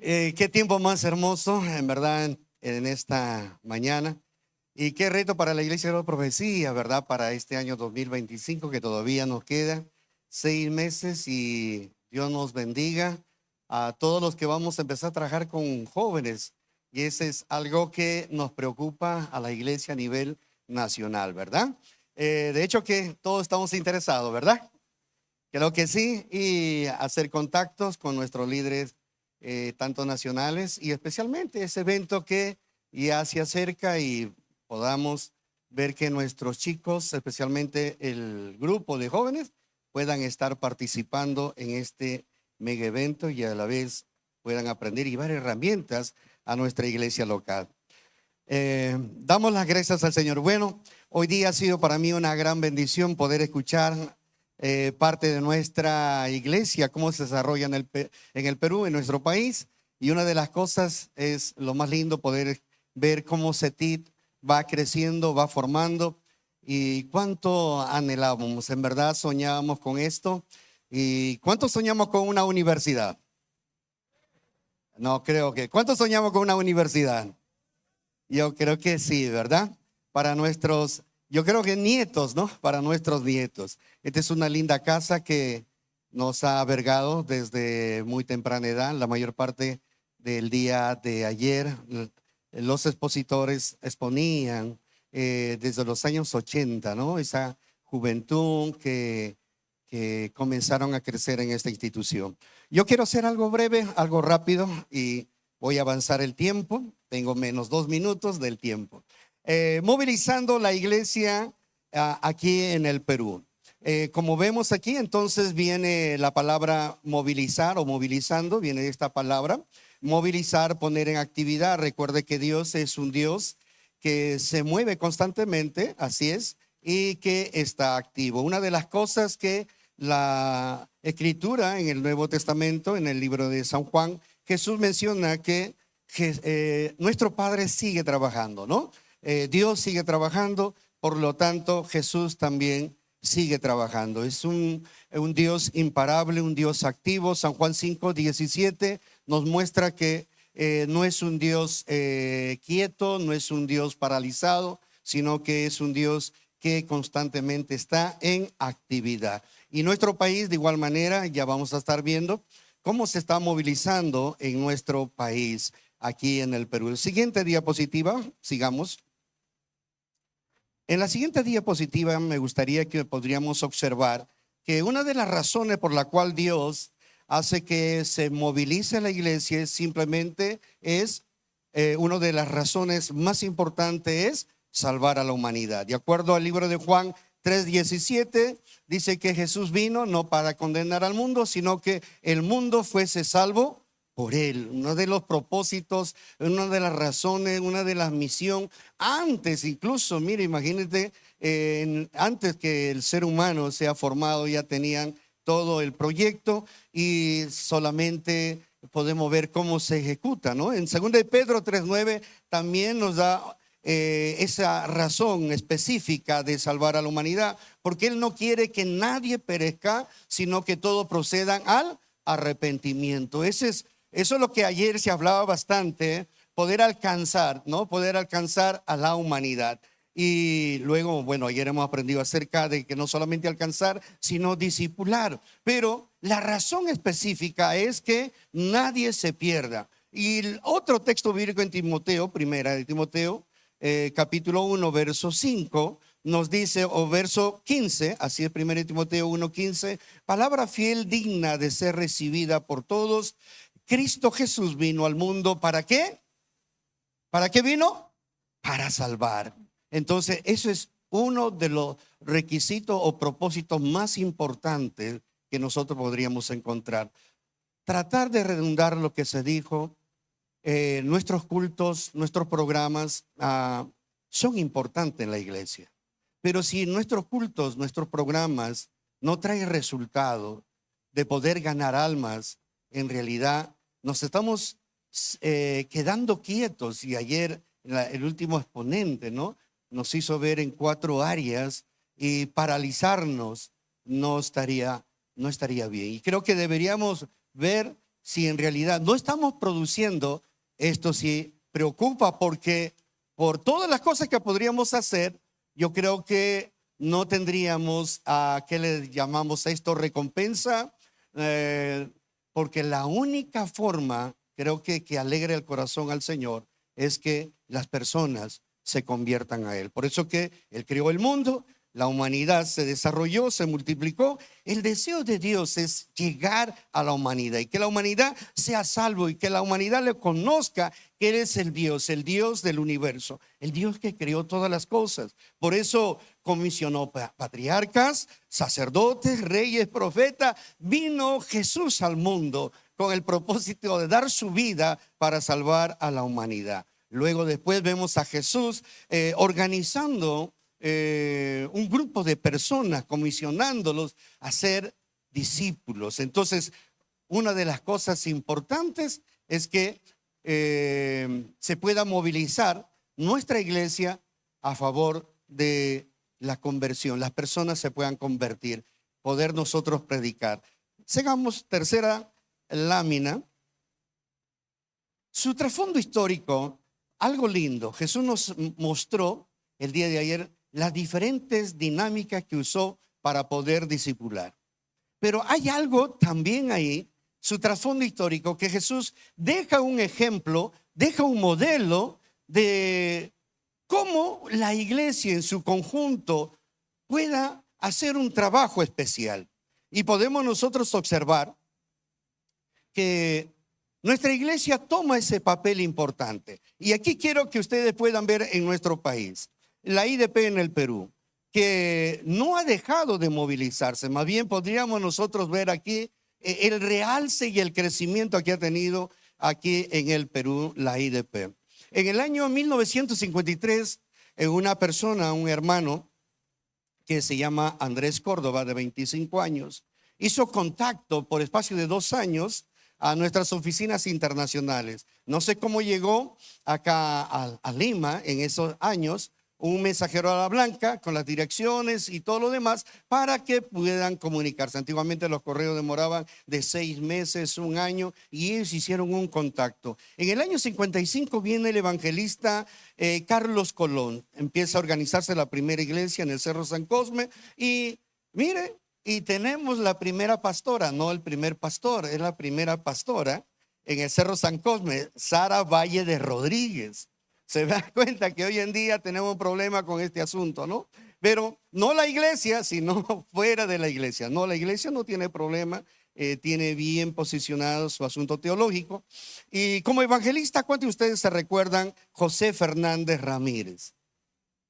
Qué tiempo más hermoso, en verdad, en esta mañana. Y qué reto para la Iglesia de la Profecía, ¿verdad? Para este año 2025, que todavía nos queda 6 meses y Dios nos bendiga a todos los que vamos a empezar a trabajar con jóvenes. Y ese es algo que nos preocupa a la Iglesia a nivel nacional, ¿verdad? De hecho que todos estamos interesados, ¿verdad? Creo que sí, y hacer contactos con nuestros líderes, tanto nacionales y especialmente ese evento que ya se acerca y podamos ver que nuestros chicos, especialmente el grupo de jóvenes, puedan estar participando en este mega evento y a la vez puedan aprender y llevar herramientas a nuestra iglesia local. Damos las gracias al Señor. Bueno, hoy día ha sido para mí una gran bendición poder escuchar parte de nuestra iglesia, cómo se desarrolla en el Perú, en nuestro país. Y una de las cosas es lo más lindo poder ver cómo CETID va creciendo, va formando. Y cuánto anhelábamos, en verdad soñábamos con esto. ¿Y cuánto soñamos con una universidad? No creo que. ¿Cuánto soñamos con una universidad? Yo creo que sí, ¿verdad? Para nuestros, yo creo que nietos, ¿no? Para nuestros nietos. Esta es una linda casa que nos ha albergado desde muy temprana edad. La mayor parte del día de ayer, los expositores exponían desde los años 80, ¿no? Esa juventud que comenzaron a crecer en esta institución. Yo quiero hacer algo breve, algo rápido y voy a avanzar el tiempo. Tengo menos 2 minutos del tiempo. Movilizando la iglesia aquí en el Perú. Como vemos aquí, entonces viene la palabra movilizar o movilizando, viene esta palabra. Movilizar, poner en actividad. Recuerde que Dios es un Dios que se mueve constantemente, así es, y que está activo. Una de las cosas que la Escritura en el Nuevo Testamento, en el libro de San Juan, Jesús menciona que nuestro Padre sigue trabajando, ¿no? Dios sigue trabajando, por lo tanto Jesús también sigue trabajando. Es un Dios imparable, un Dios activo. San Juan 5:17 nos muestra que no es un Dios quieto, no es un Dios paralizado, sino que es un Dios que constantemente está en actividad. Y nuestro país, de igual manera, ya vamos a estar viendo cómo se está movilizando en nuestro país, aquí en el Perú. Siguiente diapositiva, sigamos. En la siguiente diapositiva me gustaría que podríamos observar que una de las razones por la cual Dios hace que se movilice la iglesia es simplemente una de las razones más importantes es salvar a la humanidad. De acuerdo al libro de Juan 3:17, dice que Jesús vino no para condenar al mundo, sino que el mundo fuese salvo por él. Uno de los propósitos, una de las razones, una de las misiones, antes incluso, mire, imagínate, antes que el ser humano sea formado, ya tenían todo el proyecto y solamente podemos ver cómo se ejecuta, ¿no? En 2 de Pedro 3:9 también nos da esa razón específica de salvar a la humanidad, porque Él no quiere que nadie perezca, sino que todos procedan al arrepentimiento. Eso es lo que ayer se hablaba bastante, poder alcanzar, ¿no? Poder alcanzar a la humanidad. Y luego, bueno, ayer hemos aprendido acerca de que no solamente alcanzar, sino discipular. Pero la razón específica es que nadie se pierda. Y el otro texto bíblico en Timoteo, primera de Timoteo, capítulo 1, verso 5, nos dice, o verso 15, así es 1 Timoteo 1:15, palabra fiel, digna de ser recibida por todos. Cristo Jesús vino al mundo, ¿para qué? ¿Para qué vino? Para salvar. Entonces, eso es uno de los requisitos o propósitos más importantes que nosotros podríamos encontrar. Tratar de redundar lo que se dijo. Nuestros cultos, nuestros programas son importantes en la iglesia. Pero si nuestros cultos, nuestros programas no traen resultado de poder ganar almas, en realidad nos estamos quedando quietos. Y ayer el último exponente, ¿no?, nos hizo ver en 4 áreas y paralizarnos no estaría bien. Y creo que deberíamos ver si en realidad no estamos produciendo, esto sí preocupa, porque por todas las cosas que podríamos hacer, yo creo que no tendríamos a qué le llamamos a esto recompensa, porque la única forma, creo que alegre el corazón al Señor, es que las personas se conviertan a Él. Por eso que Él creó el mundo, la humanidad se desarrolló, se multiplicó. El deseo de Dios es llegar a la humanidad y que la humanidad sea salvo y que la humanidad le conozca que Él es el Dios del universo, el Dios que creó todas las cosas. Por eso comisionó patriarcas, sacerdotes, reyes, profetas. Vino Jesús al mundo con el propósito de dar su vida para salvar a la humanidad. Luego después vemos a Jesús organizando un grupo de personas, comisionándolos a ser discípulos. Entonces, una de las cosas importantes es que se pueda movilizar nuestra iglesia a favor de la conversión. Las personas se puedan convertir, poder nosotros predicar. Sigamos, tercera lámina. Su trasfondo histórico, algo lindo. Jesús nos mostró el día de ayer las diferentes dinámicas que usó para poder discipular. Pero hay algo también ahí, su trasfondo histórico, que Jesús deja un ejemplo, deja un modelo de cómo la iglesia en su conjunto pueda hacer un trabajo especial. Y podemos nosotros observar que nuestra iglesia toma ese papel importante. Y aquí quiero que ustedes puedan ver en nuestro país, la IDP en el Perú, que no ha dejado de movilizarse. Más bien podríamos nosotros ver aquí el realce y el crecimiento que ha tenido aquí en el Perú la IDP. En el año 1953, una persona, un hermano que se llama Andrés Córdoba, de 25 años, hizo contacto por espacio de 2 años a nuestras oficinas internacionales. No sé cómo llegó acá a Lima en esos años, un mensajero a la blanca con las direcciones y todo lo demás para que puedan comunicarse. Antiguamente los correos demoraban de 6 meses, 1 año, y ellos hicieron un contacto. En el año 55 viene el evangelista Carlos Colón. Empieza a organizarse la primera iglesia en el Cerro San Cosme y mire, y tenemos la primera pastora, no el primer pastor, es la primera pastora en el Cerro San Cosme, Sara Valle de Rodríguez. Se da cuenta que hoy en día tenemos un problema con este asunto, ¿no? Pero no la iglesia, sino fuera de la iglesia. No, la iglesia no tiene problema, tiene bien posicionado su asunto teológico. Y como evangelista, ¿cuántos de ustedes se recuerdan José Fernández Ramírez?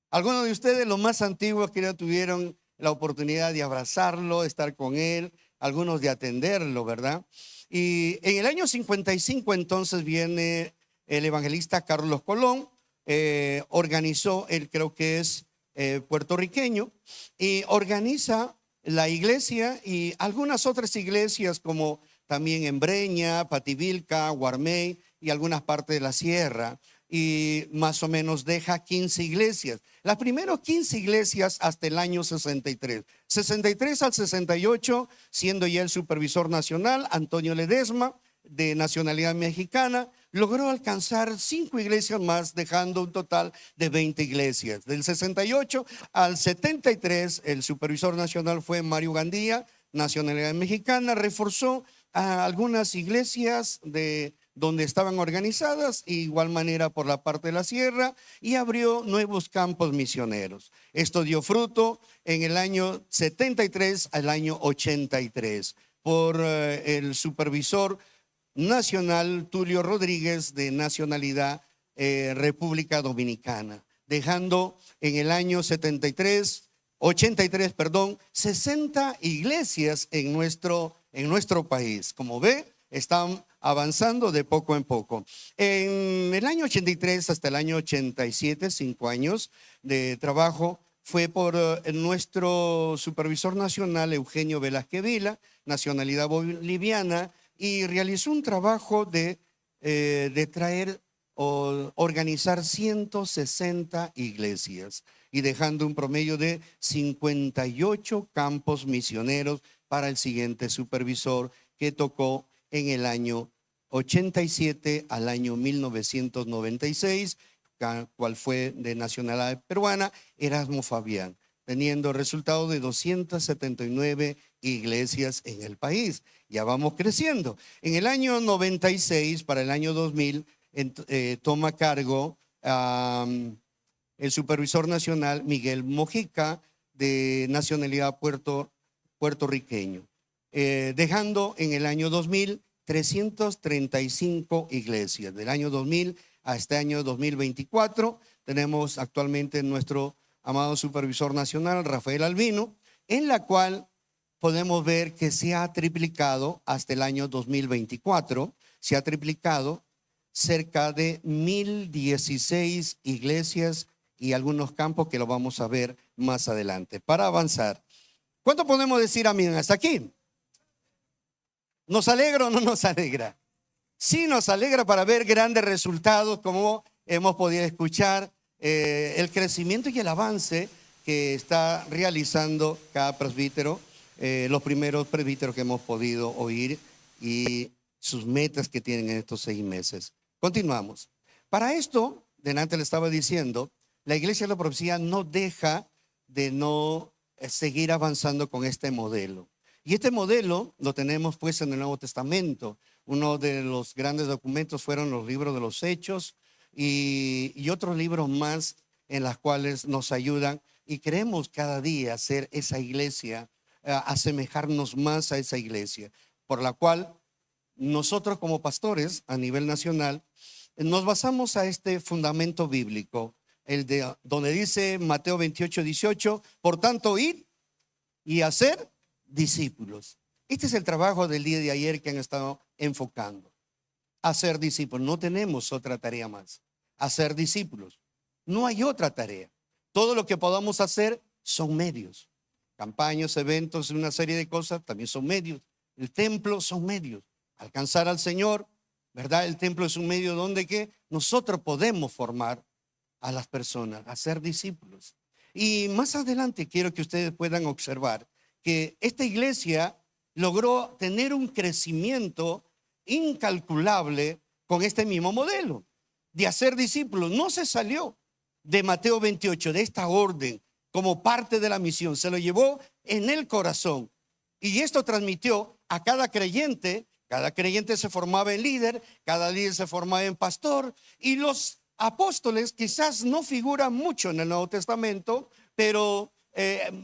Algunos de ustedes, los más antiguos, que ya tuvieron la oportunidad de abrazarlo, estar con él, algunos de atenderlo, ¿verdad? Y en el año 55 entonces viene el evangelista Carlos Colón, organizó, él creo que es puertorriqueño, y organiza la iglesia y algunas otras iglesias como también en Breña, Pativilca, Guarmey y algunas partes de la sierra, y más o menos deja 15 iglesias. Las primeras 15 iglesias hasta el año 63. 63 al 68, siendo ya el supervisor nacional, Antonio Ledesma, de nacionalidad mexicana, logró alcanzar 5 iglesias más, dejando un total de 20 iglesias. Del 68 al 73, el supervisor nacional fue Mario Gandía, nacionalidad mexicana, reforzó a algunas iglesias de donde estaban organizadas, igual manera por la parte de la sierra, y abrió nuevos campos misioneros. Esto dio fruto en el año 73 al año 83 por el supervisor nacional Tulio Rodríguez, de nacionalidad República Dominicana, dejando en el año 83, 60 iglesias en nuestro país. Como ve, están avanzando de poco en poco. En el año 83 hasta el año 87, 5 años de trabajo, fue por nuestro supervisor nacional Eugenio Velázquez Vila, nacionalidad boliviana, y realizó un trabajo de traer o organizar 160 iglesias y dejando un promedio de 58 campos misioneros para el siguiente supervisor, que tocó en el año 87 al año 1996, cual fue de nacionalidad peruana, Erasmo Fabián, teniendo resultado de 279 iglesias en el país. Ya vamos creciendo. En el año 96, para el año 2000, toma cargo el supervisor nacional Miguel Mojica, de nacionalidad puertorriqueño, dejando en el año 2000 335 iglesias. Del año 2000 a este año 2024 tenemos actualmente nuestro amado supervisor nacional, Rafael Albino, en la cual podemos ver que se ha triplicado hasta el año 2024, se ha triplicado cerca de 1016 iglesias y algunos campos que lo vamos a ver más adelante. Para avanzar, ¿cuánto podemos decir amén hasta aquí? ¿Nos alegra o no nos alegra? Sí, nos alegra para ver grandes resultados, como hemos podido escuchar, el crecimiento y el avance que está realizando cada presbítero, los primeros presbíteros que hemos podido oír y sus metas que tienen en estos 6 meses. Continuamos. Para esto, delante le estaba diciendo, la Iglesia de la Profecía no deja de no seguir avanzando con este modelo. Y este modelo lo tenemos pues en el Nuevo Testamento. Uno de los grandes documentos fueron los libros de los Hechos y otros libros más en las cuales nos ayudan y queremos cada día ser esa iglesia, asemejarnos más a esa iglesia, por la cual nosotros como pastores a nivel nacional nos basamos a este fundamento bíblico, el de donde dice Mateo 28:18, por tanto id y hacer discípulos. Este es el trabajo del día de ayer que han estado enfocando. Hacer discípulos. No tenemos otra tarea más. Hacer discípulos. No hay otra tarea. Todo lo que podamos hacer son medios. Campañas, eventos, una serie de cosas también son medios. El templo son medios. Alcanzar al Señor, ¿verdad? El templo es un medio donde que nosotros podemos formar a las personas, hacer discípulos. Y más adelante quiero que ustedes puedan observar que esta iglesia logró tener un crecimiento incalculable con este mismo modelo de hacer discípulos. No se salió de Mateo 28, de esta orden, como parte de la misión. Se lo llevó en el corazón. Y esto transmitió a cada creyente. Cada creyente se formaba en líder, cada líder se formaba en pastor. Y los apóstoles quizás no figuran mucho en el Nuevo Testamento, pero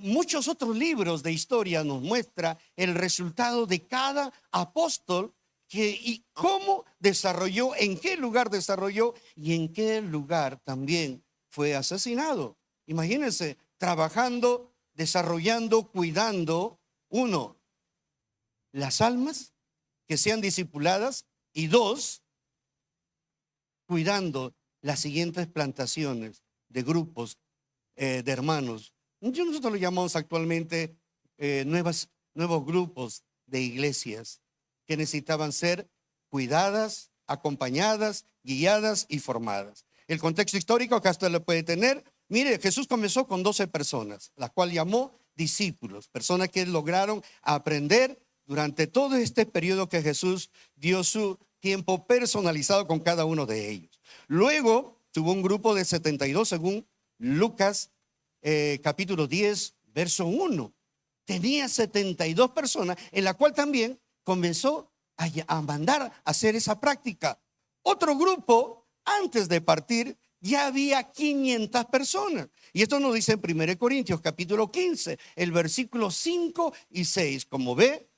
muchos otros libros de historia nos muestra el resultado de cada apóstol y cómo desarrolló, en qué lugar desarrolló y en qué lugar también fue asesinado. Imagínense, trabajando, desarrollando, cuidando, uno, las almas que sean discipuladas y dos, cuidando las siguientes plantaciones de grupos de hermanos. Nosotros lo llamamos actualmente nuevos grupos de iglesias que necesitaban ser cuidadas, acompañadas, guiadas y formadas. El contexto histórico acá usted lo puede tener. Mire, Jesús comenzó con 12 personas, las cuales llamó discípulos, personas que lograron aprender durante todo este periodo que Jesús dio su tiempo personalizado con cada uno de ellos. Luego tuvo un grupo de 72 según Lucas capítulo 10, verso 1. Tenía 72 personas en la cual también comenzó a mandar a hacer esa práctica. Otro grupo, antes de partir, ya había 500 personas. Y esto nos dice en 1 Corintios capítulo 15, el versículo 5 y 6. Como ve,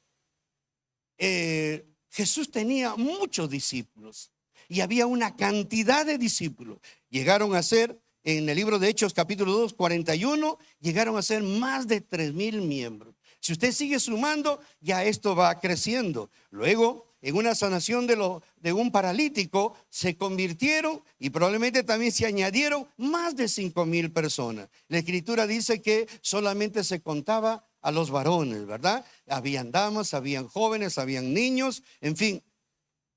Jesús tenía muchos discípulos y había una cantidad de discípulos. Llegaron a ser, en el libro de Hechos capítulo 2, 41, llegaron a ser más de 3,000 miembros. Si usted sigue sumando, ya esto va creciendo. Luego, en una sanación de un paralítico, se convirtieron y probablemente también se añadieron más de 5,000 personas. La Escritura dice que solamente se contaba a los varones, ¿verdad? Habían damas, habían jóvenes, habían niños, en fin.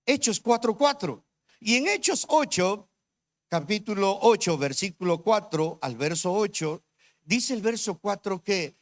Hechos 4:4. Y en Hechos 8, capítulo 8, versículo 4 al verso 8, dice el verso 4 que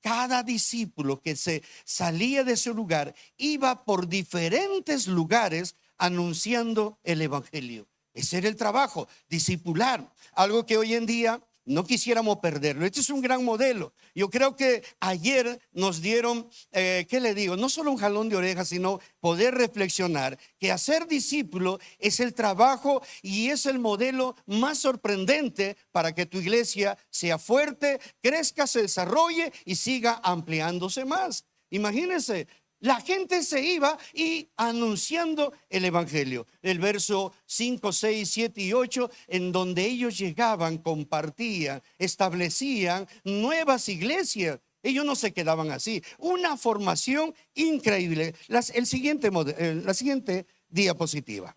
cada discípulo que se salía de ese lugar iba por diferentes lugares anunciando el evangelio. Ese era el trabajo, discipular, algo que hoy en día no quisiéramos perderlo. Este es un gran modelo. Yo creo que ayer nos dieron, ¿qué le digo? No solo un jalón de orejas, sino poder reflexionar que hacer discípulo es el trabajo y es el modelo más sorprendente para que tu iglesia sea fuerte, crezca, se desarrolle y siga ampliándose más. Imagínense. La gente se iba y anunciando el evangelio. El verso 5, 6, 7 y 8, en donde ellos llegaban, compartían, establecían nuevas iglesias. Ellos no se quedaban así. Una formación increíble. La siguiente diapositiva.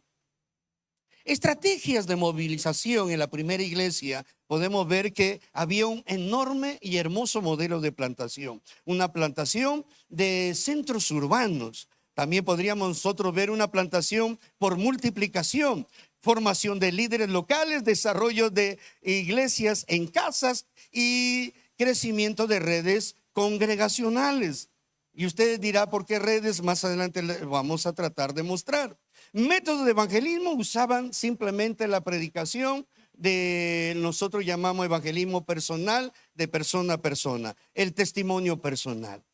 Estrategias de movilización en la primera iglesia. Podemos ver que había un enorme y hermoso modelo de plantación. Una plantación de centros urbanos. También podríamos nosotros ver una plantación por multiplicación, formación de líderes locales, desarrollo de iglesias en casas y crecimiento de redes congregacionales. Y usted dirá, ¿por qué redes? Más adelante vamos a tratar de mostrar. Métodos de evangelismo usaban simplemente la predicación de, nosotros llamamos evangelismo personal, de persona a persona, el testimonio personal.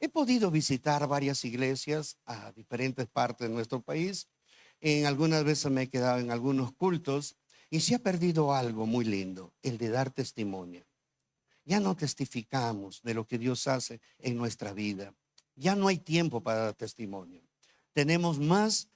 He podido visitar varias iglesias a diferentes partes de nuestro país. Algunas veces me he quedado en algunos cultos y se ha perdido algo muy lindo, el de dar testimonio. Ya no testificamos de lo que Dios hace en nuestra vida. Ya no hay tiempo para dar testimonio. Tenemos más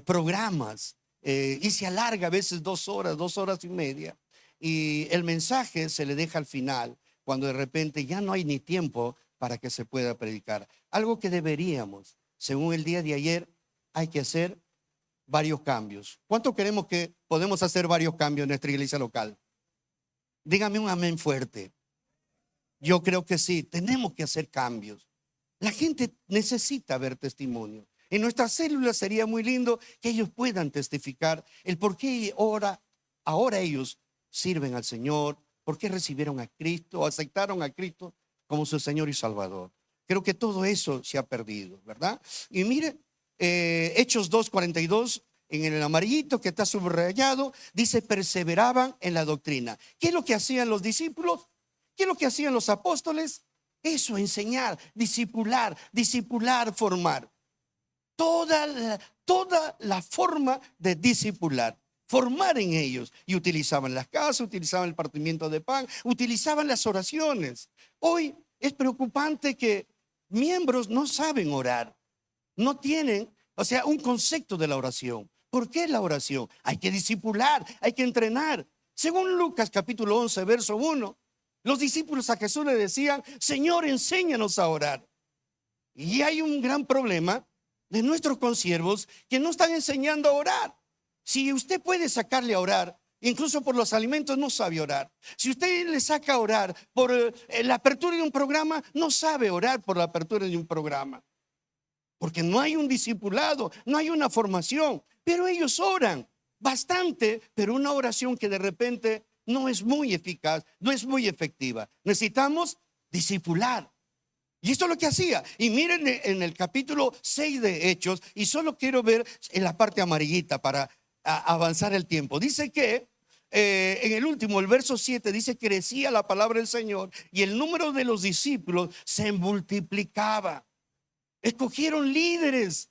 programas y se alarga a veces 2 horas, 2 horas y media, y el mensaje se le deja al final cuando de repente ya no hay ni tiempo para que se pueda predicar. Algo que deberíamos, según el día de ayer, hay que hacer varios cambios. ¿Cuánto queremos que podemos hacer varios cambios en nuestra iglesia local? Dígame un amén fuerte. Yo creo que sí, tenemos que hacer cambios. La gente necesita ver testimonio. En nuestras células sería muy lindo que ellos puedan testificar el por qué ahora ellos sirven al Señor, por qué recibieron a Cristo, aceptaron a Cristo como su Señor y Salvador. Creo que todo eso se ha perdido, ¿verdad? Y mire, Hechos 2:42, en el amarillito que está subrayado, dice: perseveraban en la doctrina. ¿Qué es lo que hacían los discípulos? ¿Qué es lo que hacían los apóstoles? Eso, enseñar, discipular, formar. Toda la forma de discipular, formar en ellos. Y utilizaban las casas, utilizaban el partimiento de pan, utilizaban las oraciones. Hoy es preocupante que miembros no saben orar, no tienen, un concepto de la oración. ¿Por qué la oración? Hay que discipular, hay que entrenar. Según Lucas capítulo 11, verso 1, los discípulos a Jesús le decían: Señor, enséñanos a orar. Y hay un gran problema de nuestros consiervos que no están enseñando a orar. Si usted puede sacarle a orar, incluso por los alimentos, no sabe orar. Si usted le saca a orar por la apertura de un programa, no sabe orar por la apertura de un programa. Porque no hay un discipulado, no hay una formación. Pero ellos oran bastante, pero una oración que de repente no es muy eficaz, no es muy efectiva. Necesitamos discipular. Y esto es lo que hacía. Y miren en el capítulo 6 de Hechos, y solo quiero ver en la parte amarillita para avanzar el tiempo. Dice que en el último, el verso 7, dice: crecía la palabra del Señor y el número de los discípulos se multiplicaba. Escogieron líderes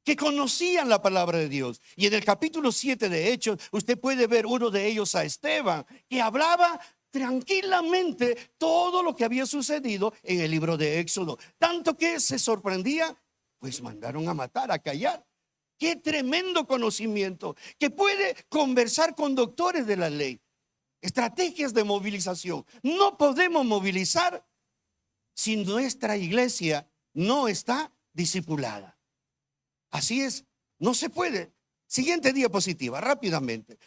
que conocían la palabra de Dios. Y en el capítulo 7 de Hechos, usted puede ver uno de ellos, a Esteban, que hablaba tranquilamente todo lo que había sucedido en el libro de Éxodo, tanto que se sorprendía, pues mandaron a matar, a callar. Qué tremendo conocimiento, que puede conversar con doctores de la ley. Estrategias de movilización. No podemos movilizar si nuestra iglesia no está discipulada. Así es, no se puede. Siguiente diapositiva, rápidamente.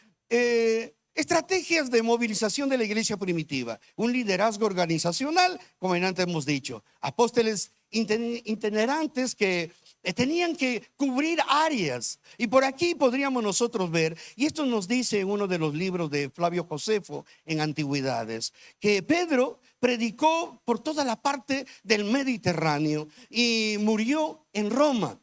Estrategias de movilización de la iglesia primitiva. Un liderazgo organizacional, como antes hemos dicho. Apóstoles itinerantes que tenían que cubrir áreas. Y por aquí podríamos nosotros ver, y esto nos dice en uno de los libros de Flavio Josefo en Antigüedades, que Pedro predicó por toda la parte del Mediterráneo y murió en Roma.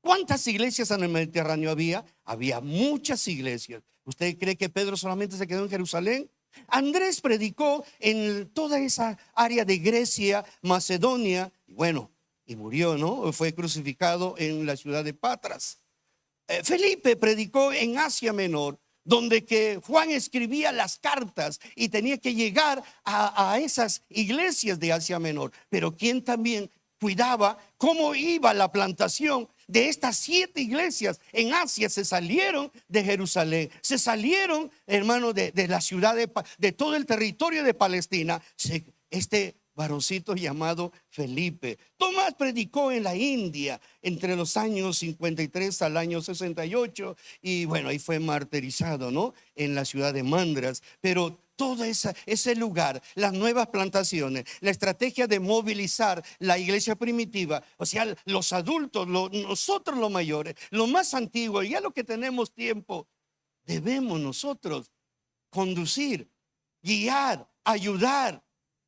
¿Cuántas iglesias en el Mediterráneo había? Había muchas iglesias. ¿Usted cree que Pedro solamente se quedó en Jerusalén? Andrés predicó en toda esa área de Grecia, Macedonia, bueno, y murió, ¿no? Fue crucificado en la ciudad de Patras. Felipe predicó en Asia Menor, donde que Juan escribía las cartas y tenía que llegar a esas iglesias de Asia Menor. Pero quien también cuidaba cómo iba la plantación de estas 7 iglesias en Asia. Se salieron de Jerusalén, se salieron, hermano, de la ciudad de todo el territorio de Palestina. Este varoncito llamado Felipe. Tomás predicó en la India entre los años 53 al año 68 y bueno, ahí fue martirizado, ¿no? En la ciudad de Mandras. Pero todo ese lugar, las nuevas plantaciones, la estrategia de movilizar la iglesia primitiva, o sea, los adultos, nosotros los mayores, los más antiguos, ya los que tenemos tiempo, debemos nosotros conducir, guiar, ayudar.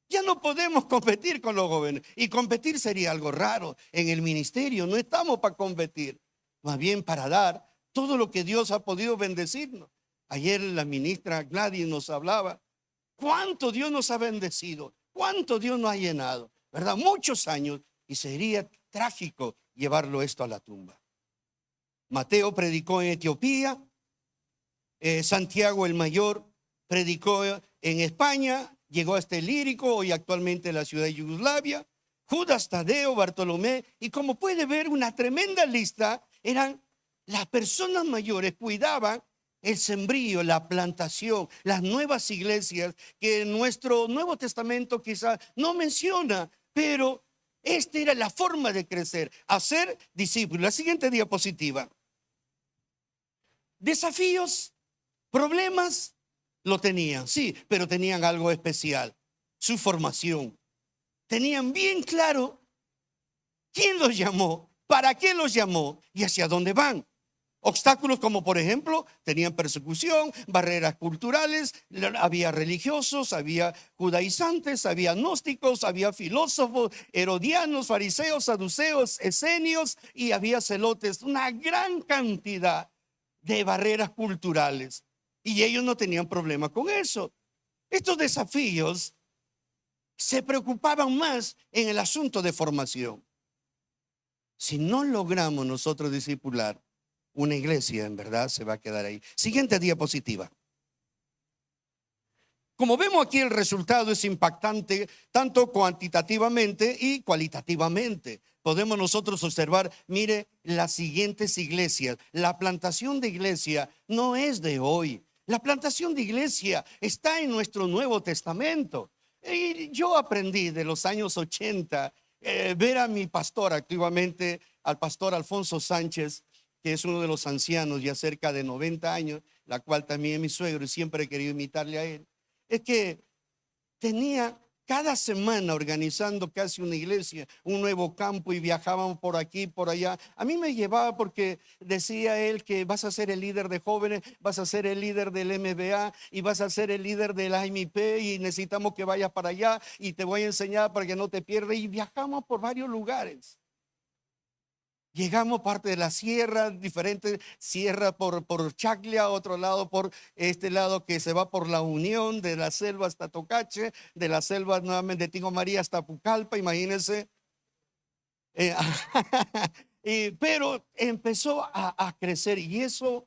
Ya no podemos competir con los jóvenes, y competir sería algo raro. En el ministerio no estamos para competir, más bien para dar todo lo que Dios ha podido bendecirnos. Ayer la ministra Gladys nos hablaba cuánto Dios nos ha bendecido, cuánto Dios nos ha llenado, ¿verdad? Muchos años, y sería trágico llevarlo esto a la tumba. Mateo predicó en Etiopía, Santiago el Mayor predicó en España, llegó hasta el Lírico, hoy actualmente en la ciudad de Yugoslavia. Judas Tadeo, Bartolomé, y como puede ver, una tremenda lista. Eran las personas mayores, cuidaban el sembrío, la plantación, las nuevas iglesias que nuestro Nuevo Testamento quizás no menciona, pero esta era la forma de crecer, hacer discípulos. La siguiente diapositiva. Desafíos, problemas, lo tenían, sí, pero tenían algo especial, su formación. Tenían bien claro quién los llamó, para qué los llamó y hacia dónde van. Obstáculos como por ejemplo, tenían persecución, barreras culturales, había religiosos, había judaizantes, había gnósticos, había filósofos, herodianos, fariseos, saduceos, esenios y había celotes, una gran cantidad de barreras culturales. Y ellos no tenían problema con eso. Estos desafíos se preocupaban más en el asunto de formación. Si no logramos nosotros discipular, una iglesia en verdad se va a quedar ahí. Siguiente diapositiva. Como vemos aquí, el resultado es impactante tanto cuantitativamente y cualitativamente. Podemos nosotros observar, mire, las siguientes iglesias. La plantación de iglesia no es de hoy. La plantación de iglesia está en nuestro Nuevo Testamento. Y yo aprendí de los años 80 ver a mi pastor activamente, al pastor Alfonso Sánchez, que es uno de los ancianos ya cerca de 90 años, la cual también es mi suegro y siempre he querido imitarle a él. Es que tenía cada semana organizando casi una iglesia, un nuevo campo, y viajábamos por aquí, por allá. A mí me llevaba porque decía él que vas a ser el líder de jóvenes, vas a ser el líder del MBA y vas a ser el líder del AMIP y necesitamos que vayas para allá y te voy a enseñar para que no te pierdas. Y viajamos por varios lugares. Llegamos parte de la sierra, diferentes sierras por Chaclia, otro lado por este lado que se va por La Unión, de la selva hasta Tocache, de la selva nuevamente de Tingo María hasta Pucallpa, imagínense. Pero empezó a crecer y ese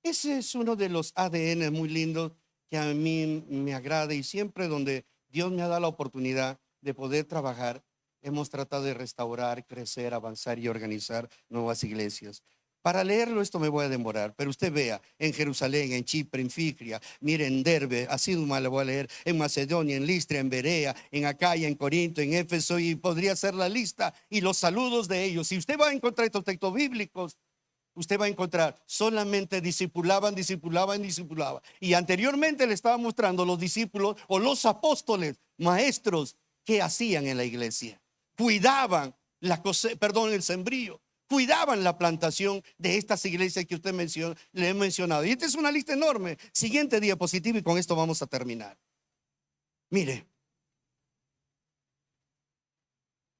es uno de los ADN muy lindos que a mí me agrada, y siempre donde Dios me ha dado la oportunidad de poder trabajar, hemos tratado de restaurar, crecer, avanzar y organizar nuevas iglesias. Para leerlo esto me voy a demorar, pero usted vea, en Jerusalén, en Chipre, en Figria, mire, en Derbe, así nomás le voy a leer, en Macedonia, en Listra, en Berea, en Acaya, en Corinto, en Éfeso, y podría ser la lista y los saludos de ellos. Si usted va a encontrar estos textos bíblicos, usted va a encontrar solamente discipulaban. Y anteriormente le estaba mostrando los discípulos o los apóstoles, maestros, que hacían en la iglesia. Cuidaban el sembrío. Cuidaban la plantación de estas iglesias que usted le he mencionado. Y esta es una lista enorme. Siguiente diapositiva y con esto vamos a terminar. Mire,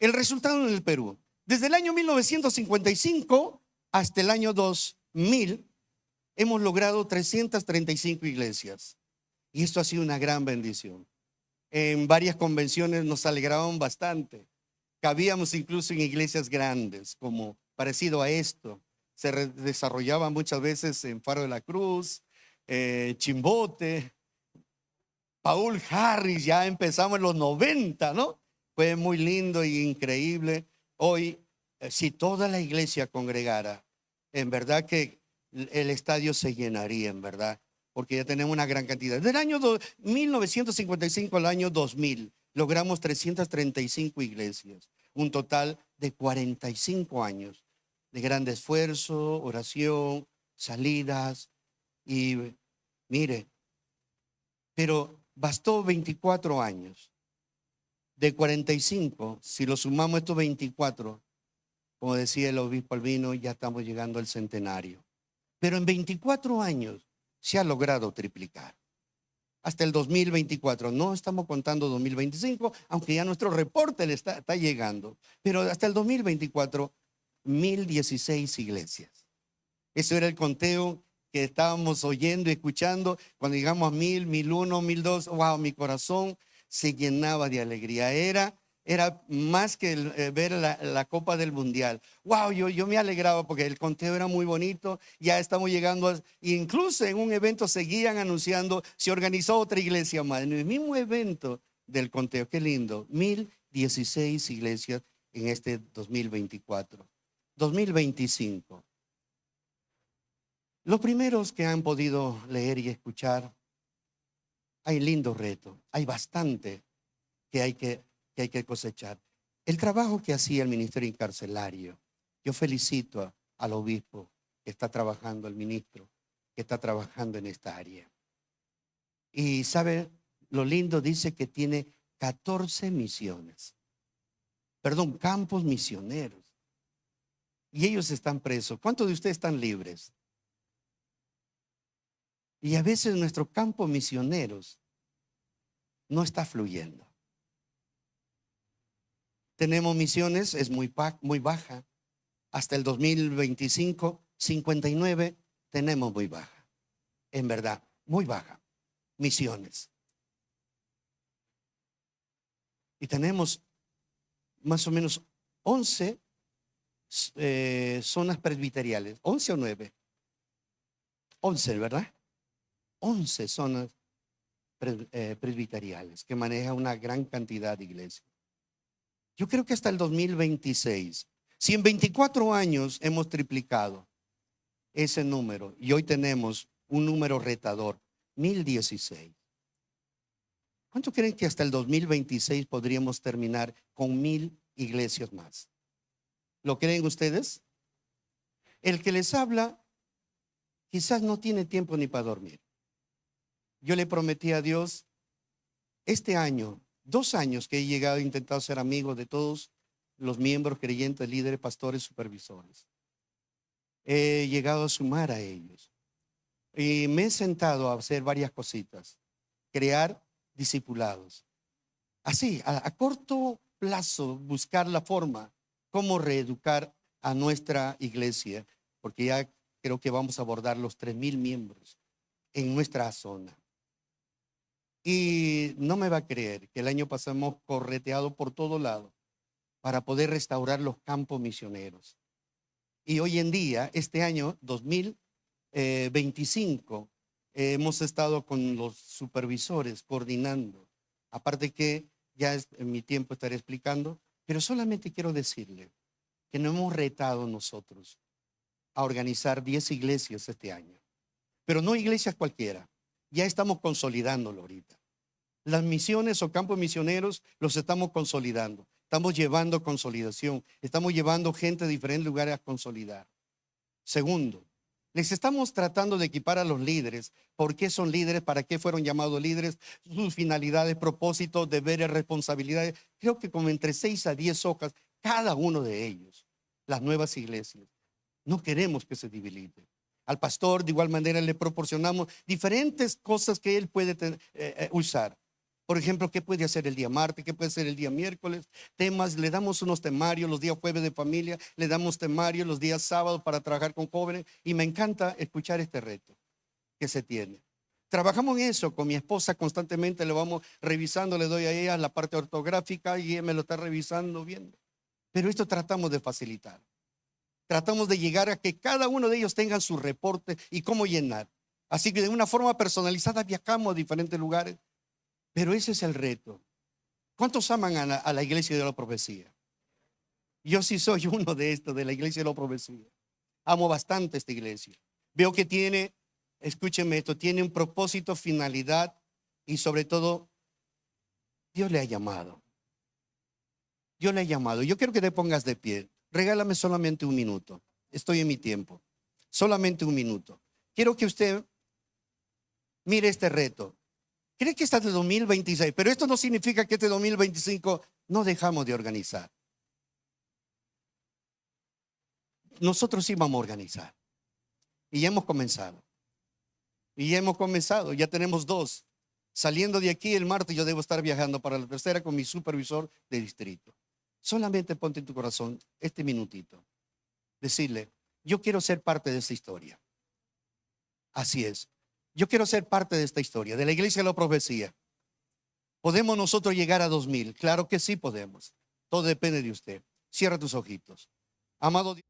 el resultado en el Perú. Desde el año 1955 hasta el año 2000 hemos logrado 335 iglesias. Y esto ha sido una gran bendición. En varias convenciones nos alegraban bastante. Cabíamos incluso en iglesias grandes, como parecido a esto. Se desarrollaba muchas veces en Faro de la Cruz, Chimbote, Paul Harris. Ya empezamos en los 90, ¿no? Fue muy lindo e increíble. Hoy, si toda la iglesia congregara, en verdad que el estadio se llenaría, en verdad, porque ya tenemos una gran cantidad. Del año 1955 al año 2000, logramos 335 iglesias, un total de 45 años de gran esfuerzo, oración, salidas. Y mire, pero bastó 24 años. De 45, si lo sumamos estos 24, como decía el obispo Albino, ya estamos llegando al centenario. Pero en 24 años se ha logrado triplicar. Hasta el 2024, no estamos contando 2025, aunque ya nuestro reporte está llegando. Pero hasta el 2024, 1016 iglesias. Eso era el conteo que estábamos oyendo y escuchando cuando llegamos a 1000, 1001, 1002. Wow, mi corazón se llenaba de alegría. Era más que ver la Copa del Mundial. Wow, yo me alegraba porque el conteo era muy bonito. Ya estamos llegando incluso en un evento seguían anunciando, se organizó otra iglesia más. En el mismo evento del conteo, qué lindo, 1016 iglesias en este 2024. 2025. Los primeros que han podido leer y escuchar, hay lindo reto, hay bastante que hay que cosechar. El trabajo que hacía el ministerio encarcelario, yo felicito al obispo que está trabajando, al ministro que está trabajando en esta área. Y sabe, lo lindo dice que tiene 14 misiones, campos misioneros. Y ellos están presos. ¿Cuántos de ustedes están libres? Y a veces nuestro campo misioneros no está fluyendo. Tenemos misiones, es muy baja. Hasta el 2025, 59, tenemos muy baja. En verdad, muy baja. Misiones. Y tenemos más o menos 11 zonas presbiteriales. 11 o 9. 11, ¿verdad? 11 zonas presbiteriales que maneja una gran cantidad de iglesias. Yo creo que hasta el 2026, si en 24 años hemos triplicado ese número y hoy tenemos un número retador, 1016. ¿Cuánto creen que hasta el 2026 podríamos terminar con 1000 iglesias más? ¿Lo creen ustedes? El que les habla quizás no tiene tiempo ni para dormir. Yo le prometí a Dios este año, 2 años que he llegado, he intentado ser amigo de todos los miembros, creyentes, líderes, pastores, supervisores. He llegado a sumar a ellos. Y me he sentado a hacer varias cositas. Crear discipulados. Así, a corto plazo, buscar la forma, cómo reeducar a nuestra iglesia, porque ya creo que vamos a abordar los 3000 miembros en nuestra zona. Y no me va a creer que el año pasado hemos correteado por todo lado para poder restaurar los campos misioneros. Y hoy en día, este año 2025, hemos estado con los supervisores coordinando. Aparte que ya en mi tiempo estaré explicando, pero solamente quiero decirle que nos hemos retado nosotros a organizar 10 iglesias este año. Pero no iglesias cualquiera. Ya estamos consolidándolo ahorita. Las misiones o campos misioneros los estamos consolidando. Estamos llevando consolidación. Estamos llevando gente de diferentes lugares a consolidar. Segundo, les estamos tratando de equipar a los líderes. ¿Por qué son líderes? ¿Para qué fueron llamados líderes? Sus finalidades, propósitos, deberes, responsabilidades. Creo que como entre 6 a 10 hojas, cada uno de ellos. Las nuevas iglesias. No queremos que se debilite. Al pastor de igual manera le proporcionamos diferentes cosas que él puede usar. Por ejemplo, ¿qué puede hacer el día martes? ¿Qué puede hacer el día miércoles? Temas, le damos unos temarios los días jueves de familia, le damos temarios los días sábados para trabajar con jóvenes y me encanta escuchar este reto que se tiene. Trabajamos en eso con mi esposa constantemente, le vamos revisando, le doy a ella la parte ortográfica y ella me lo está revisando viendo. Pero esto tratamos de facilitar. Tratamos de llegar a que cada uno de ellos tenga su reporte y cómo llenar. Así que de una forma personalizada viajamos a diferentes lugares. Pero ese es el reto. ¿Cuántos aman a la iglesia de la profecía? Yo sí soy uno de estos, de la iglesia de la profecía. Amo bastante esta iglesia. Veo que tiene, escúcheme esto, tiene un propósito, finalidad y sobre todo, Dios le ha llamado. Dios le ha llamado. Yo quiero que te pongas de pie. Regálame solamente un minuto. Estoy en mi tiempo. Solamente un minuto. Quiero que usted mire este reto. Cree que está de 2026, pero esto no significa que este 2025 no dejamos de organizar. Nosotros sí vamos a organizar. Y ya hemos comenzado. Ya tenemos 2. Saliendo de aquí el martes yo debo estar viajando para la tercera con mi supervisor de distrito. Solamente ponte en tu corazón este minutito. Decirle, yo quiero ser parte de esta historia. Así es. Yo quiero ser parte de esta historia, de la iglesia de la profecía. ¿Podemos nosotros llegar a 2000? Claro que sí podemos. Todo depende de usted. Cierra tus ojitos. Amado Dios.